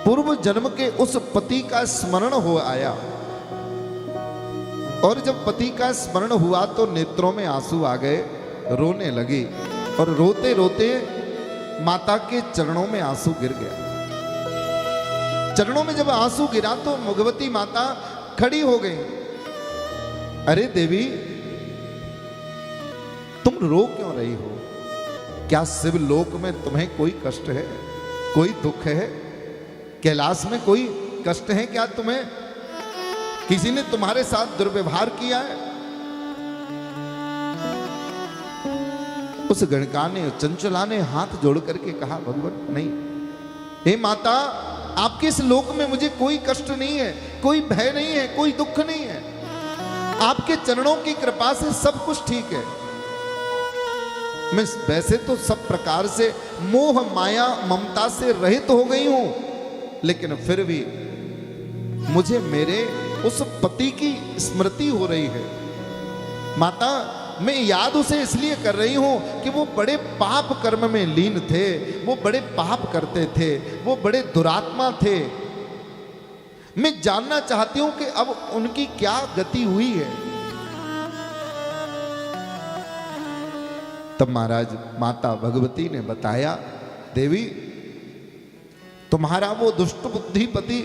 पूर्व जन्म के उस पति का स्मरण हो आया, और जब पति का स्मरण हुआ तो नेत्रों में आंसू आ गए, रोने लगी, और रोते रोते माता के चरणों में आंसू गिर गया। चरणों में जब आंसू गिरा तो भगवती माता खड़ी हो गई। अरे देवी, तुम रो क्यों रही हो? क्या शिवलोक में तुम्हें कोई कष्ट है, कोई दुख है? कैलाश में कोई कष्ट है क्या तुम्हें? किसी ने तुम्हारे साथ दुर्व्यवहार किया है? उस गणका ने, चंचला ने हाथ जोड़ करके कहा, भगवान नहीं, हे माता, आपके इस लोक में मुझे कोई कष्ट नहीं है, कोई भय नहीं है, कोई दुख नहीं है। आपके चरणों की कृपा से सब कुछ ठीक है। मैं वैसे तो सब प्रकार से मोह माया ममता से रहित हो गई हूं, लेकिन फिर भी मुझे मेरे उस पति की स्मृति हो रही है। माता, मैं याद उसे इसलिए कर रही हूं कि वो बड़े पाप कर्म में लीन थे, वो बड़े पाप करते थे, वो बड़े दुरात्मा थे। मैं जानना चाहती हूं कि अब उनकी क्या गति हुई है। तब महाराज माता भगवती ने बताया, देवी, तुम्हारा वो दुष्ट बुद्धि पति,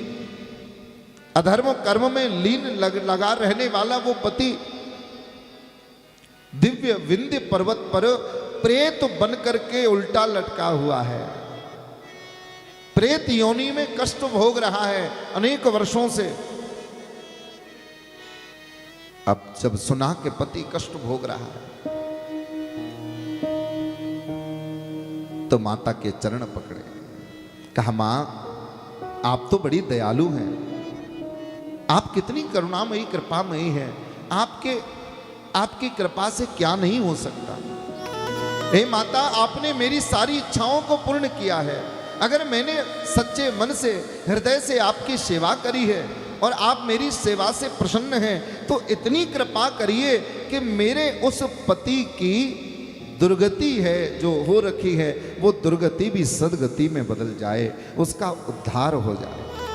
अधर्म कर्म में लीन लगा रहने वाला वो पति दिव्य विंध्य पर्वत पर प्रेत बन करके उल्टा लटका हुआ है। प्रेत योनि में कष्ट भोग रहा है अनेक वर्षों से। अब जब सुना कि पति कष्ट भोग रहा है तो माता के चरण पकड़े, कहा, मां, आप तो बड़ी दयालु हैं, आप कितनी करुणामयी कृपामयी हैं, आपकी कृपा से क्या नहीं हो सकता। हे माता, आपने मेरी सारी इच्छाओं को पूर्ण किया है। अगर मैंने सच्चे मन से, हृदय से आपकी सेवा करी है और आप मेरी सेवा से प्रसन्न हैं, तो इतनी कृपा करिए कि मेरे उस पति की दुर्गति है जो हो रखी है, वो दुर्गति भी सदगति में बदल जाए, उसका उद्धार हो जाए।